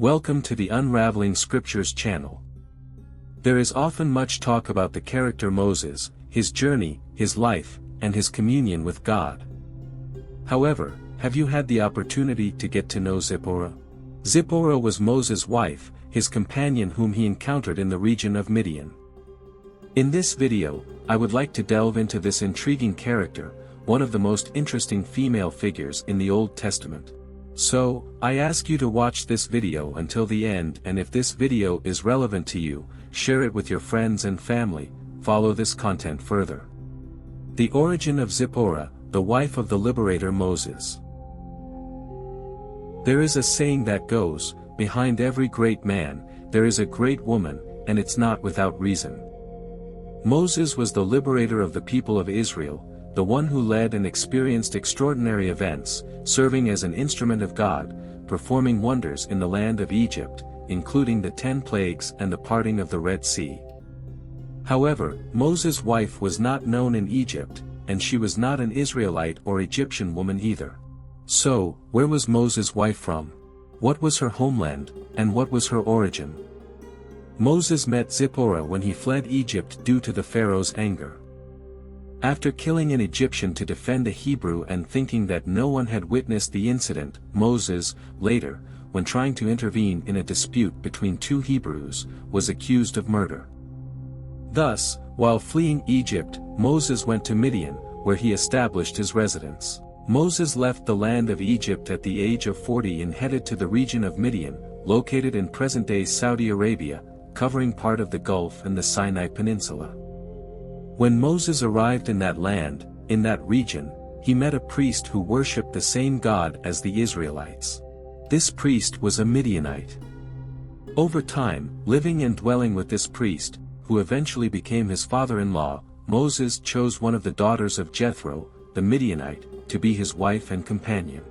Welcome to the Unraveling Scriptures channel. There is often much talk about the character Moses, his journey, his life, and his communion with God. However, have you had the opportunity to get to know Zipporah? Zipporah was Moses' wife, his companion whom he encountered in the region of Midian. In this video, I would like to delve into this intriguing character, one of the most interesting female figures in the Old Testament. So, I ask you to watch this video until the end, and if this video is relevant to you, share it with your friends and family. Follow this content further. The origin of Zipporah, the wife of the Liberator Moses. There is a saying that goes, behind every great man, there is a great woman, and it's not without reason. Moses was the liberator of the people of Israel, the one who led and experienced extraordinary events, serving as an instrument of God, performing wonders in the land of Egypt, including the 10 plagues and the parting of the Red Sea. However, Moses' wife was not known in Egypt, and she was not an Israelite or Egyptian woman either. So, where was Moses' wife from? What was her homeland, and what was her origin? Moses met Zipporah when he fled Egypt due to the Pharaoh's anger. After killing an Egyptian to defend a Hebrew and thinking that no one had witnessed the incident, Moses, later, when trying to intervene in a dispute between two Hebrews, was accused of murder. Thus, while fleeing Egypt, Moses went to Midian, where he established his residence. Moses left the land of Egypt at the age of 40 and headed to the region of Midian, located in present-day Saudi Arabia, covering part of the Gulf and the Sinai Peninsula. When Moses arrived in that land, in that region, he met a priest who worshipped the same God as the Israelites. This priest was a Midianite. Over time, living and dwelling with this priest, who eventually became his father-in-law, Moses chose one of the daughters of Jethro, the Midianite, to be his wife and companion.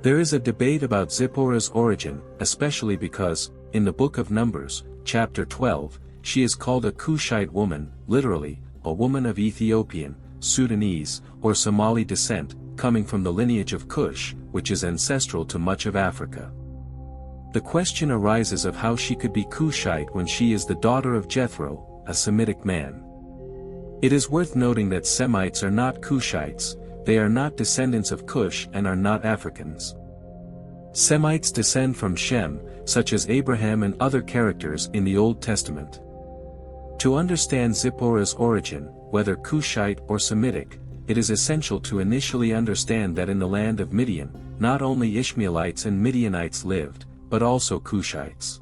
There is a debate about Zipporah's origin, especially because, in the book of Numbers, chapter 12, she is called a Cushite woman, literally, a woman of Ethiopian, Sudanese, or Somali descent, coming from the lineage of Cush, which is ancestral to much of Africa. The question arises of how she could be Cushite when she is the daughter of Jethro, a Semitic man. It is worth noting that Semites are not Cushites, they are not descendants of Cush and are not Africans. Semites descend from Shem, such as Abraham and other characters in the Old Testament. To understand Zipporah's origin, whether Cushite or Semitic, it is essential to initially understand that in the land of Midian, not only Ishmaelites and Midianites lived, but also Cushites.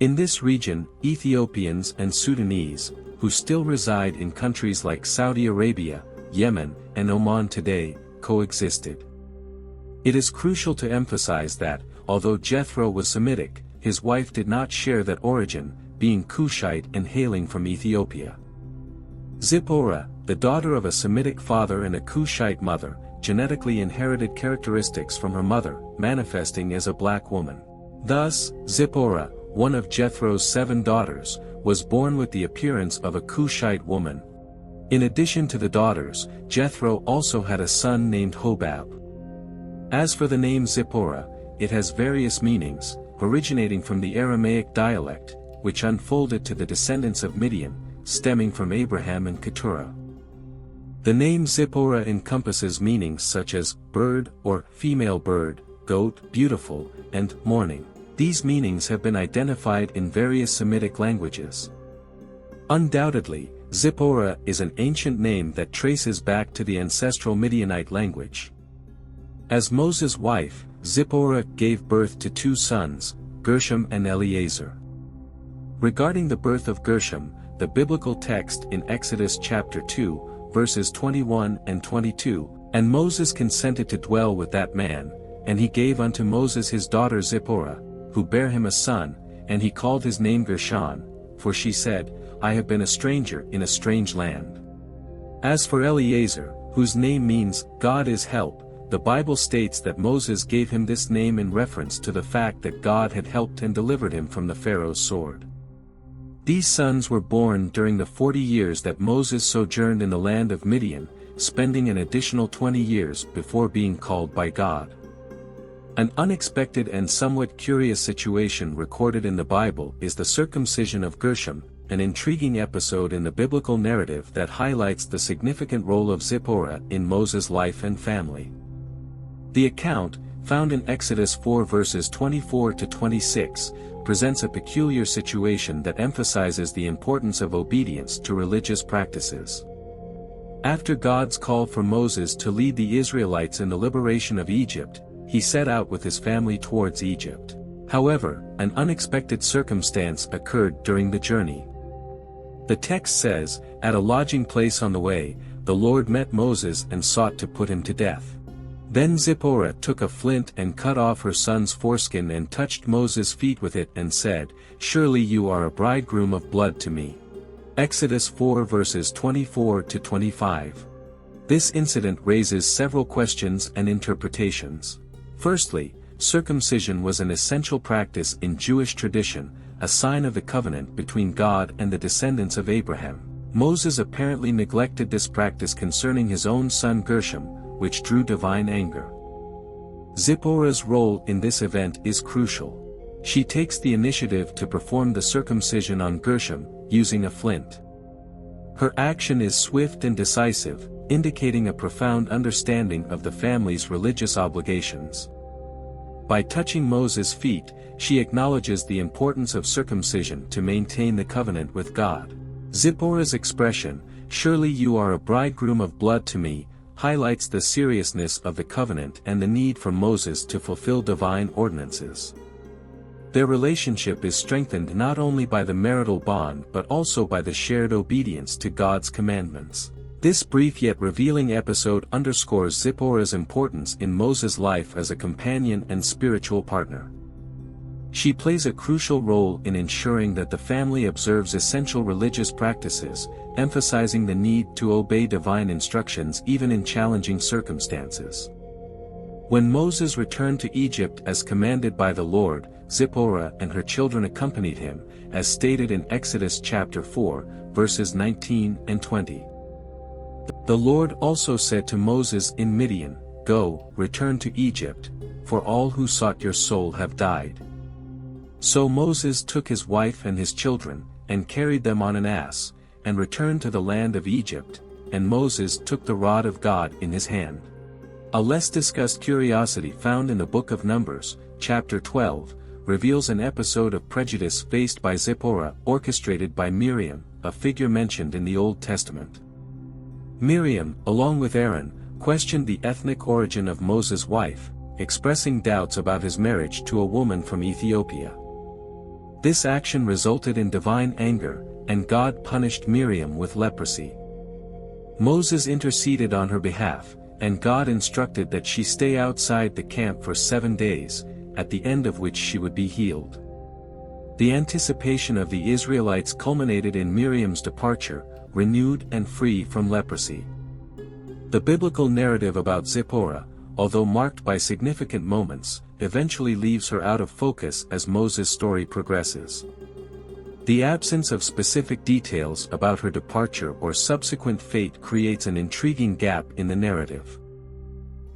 In this region, Ethiopians and Sudanese, who still reside in countries like Saudi Arabia, Yemen, and Oman today, coexisted. It is crucial to emphasize that, although Jethro was Semitic, his wife did not share that origin, being Cushite and hailing from Ethiopia. Zipporah, the daughter of a Semitic father and a Cushite mother, genetically inherited characteristics from her mother, manifesting as a black woman. Thus, Zipporah, one of Jethro's 7 daughters, was born with the appearance of a Cushite woman. In addition to the daughters, Jethro also had a son named Hobab. As for the name Zipporah, it has various meanings, originating from the Aramaic dialect, which unfolded to the descendants of Midian, stemming from Abraham and Keturah. The name Zipporah encompasses meanings such as bird or female bird, goat, beautiful, and morning. These meanings have been identified in various Semitic languages. Undoubtedly, Zipporah is an ancient name that traces back to the ancestral Midianite language. As Moses' wife, Zipporah gave birth to 2 sons, Gershom and Eleazar. Regarding the birth of Gershom, the biblical text in Exodus chapter 2, verses 21 and 22, "And Moses consented to dwell with that man, and he gave unto Moses his daughter Zipporah, who bare him a son, and he called his name Gershon, for she said, I have been a stranger in a strange land." As for Eleazar, whose name means, God is help, the Bible states that Moses gave him this name in reference to the fact that God had helped and delivered him from the Pharaoh's sword. These sons were born during the 40 years that Moses sojourned in the land of Midian, spending an additional 20 years before being called by God. An unexpected and somewhat curious situation recorded in the Bible is the circumcision of Gershom, an intriguing episode in the biblical narrative that highlights the significant role of Zipporah in Moses' life and family. The account, found in Exodus 4 verses 24 to 26, presents a peculiar situation that emphasizes the importance of obedience to religious practices. After God's call for Moses to lead the Israelites in the liberation of Egypt, he set out with his family towards Egypt. However, an unexpected circumstance occurred during the journey. The text says, "At a lodging place on the way, the Lord met Moses and sought to put him to death. Then Zipporah took a flint and cut off her son's foreskin and touched Moses' feet with it and said, 'Surely you are a bridegroom of blood to me.'" Exodus 4 verses 24 to 25. This incident raises several questions and interpretations. Firstly, circumcision was an essential practice in Jewish tradition, a sign of the covenant between God and the descendants of Abraham. Moses apparently neglected this practice concerning his own son Gershom, which drew divine anger. Zipporah's role in this event is crucial. She takes the initiative to perform the circumcision on Gershom, using a flint. Her action is swift and decisive, indicating a profound understanding of the family's religious obligations. By touching Moses' feet, she acknowledges the importance of circumcision to maintain the covenant with God. Zipporah's expression, "Surely you are a bridegroom of blood to me," highlights the seriousness of the covenant and the need for Moses to fulfill divine ordinances. Their relationship is strengthened not only by the marital bond but also by the shared obedience to God's commandments. This brief yet revealing episode underscores Zipporah's importance in Moses' life as a companion and spiritual partner. She plays a crucial role in ensuring that the family observes essential religious practices, emphasizing the need to obey divine instructions even in challenging circumstances. When Moses returned to Egypt as commanded by the Lord, Zipporah and her children accompanied him, as stated in Exodus chapter 4, verses 19 and 20. The Lord also said to Moses in Midian, "Go, return to Egypt, for all who sought your soul have died." So Moses took his wife and his children, and carried them on an ass, and returned to the land of Egypt, and Moses took the rod of God in his hand. A less discussed curiosity found in the book of Numbers, chapter 12, reveals an episode of prejudice faced by Zipporah orchestrated by Miriam, a figure mentioned in the Old Testament. Miriam, along with Aaron, questioned the ethnic origin of Moses' wife, expressing doubts about his marriage to a woman from Ethiopia. This action resulted in divine anger, and God punished Miriam with leprosy. Moses interceded on her behalf, and God instructed that she stay outside the camp for 7 days, at the end of which she would be healed. The anticipation of the Israelites culminated in Miriam's departure, renewed and free from leprosy. The biblical narrative about Zipporah, although marked by significant moments, eventually leaves her out of focus as Moses' story progresses. The absence of specific details about her departure or subsequent fate creates an intriguing gap in the narrative.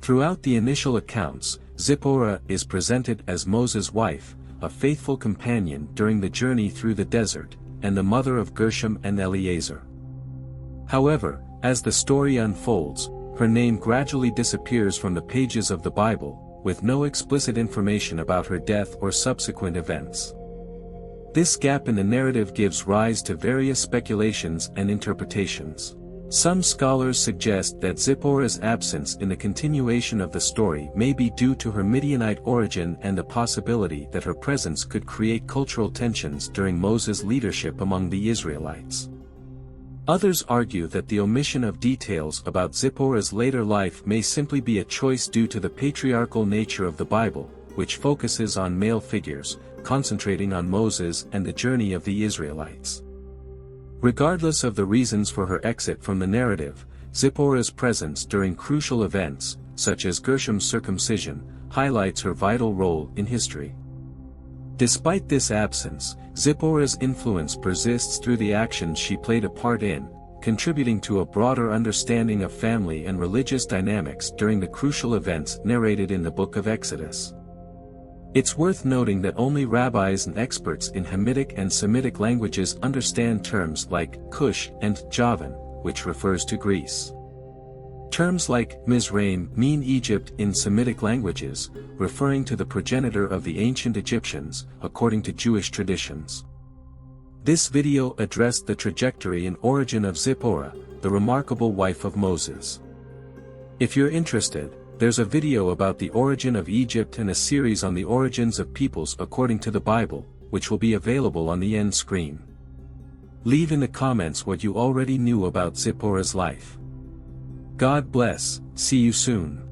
Throughout the initial accounts, Zipporah is presented as Moses' wife, a faithful companion during the journey through the desert, and the mother of Gershom and Eleazar. However, as the story unfolds, her name gradually disappears from the pages of the Bible, with no explicit information about her death or subsequent events. This gap in the narrative gives rise to various speculations and interpretations. Some scholars suggest that Zipporah's absence in the continuation of the story may be due to her Midianite origin and the possibility that her presence could create cultural tensions during Moses' leadership among the Israelites. Others argue that the omission of details about Zipporah's later life may simply be a choice due to the patriarchal nature of the Bible, which focuses on male figures, concentrating on Moses and the journey of the Israelites. Regardless of the reasons for her exit from the narrative, Zipporah's presence during crucial events, such as Gershom's circumcision, highlights her vital role in history. Despite this absence, Zipporah's influence persists through the actions she played a part in, contributing to a broader understanding of family and religious dynamics during the crucial events narrated in the book of Exodus. It's worth noting that only rabbis and experts in Hamitic and Semitic languages understand terms like Cush and Javan, which refers to Greece. Terms like Mizraim mean Egypt in Semitic languages, referring to the progenitor of the ancient Egyptians, according to Jewish traditions. This video addressed the trajectory and origin of Zipporah, the remarkable wife of Moses. If you're interested, there's a video about the origin of Egypt and a series on the origins of peoples according to the Bible, which will be available on the end screen. Leave in the comments what you already knew about Zipporah's life. God bless, see you soon.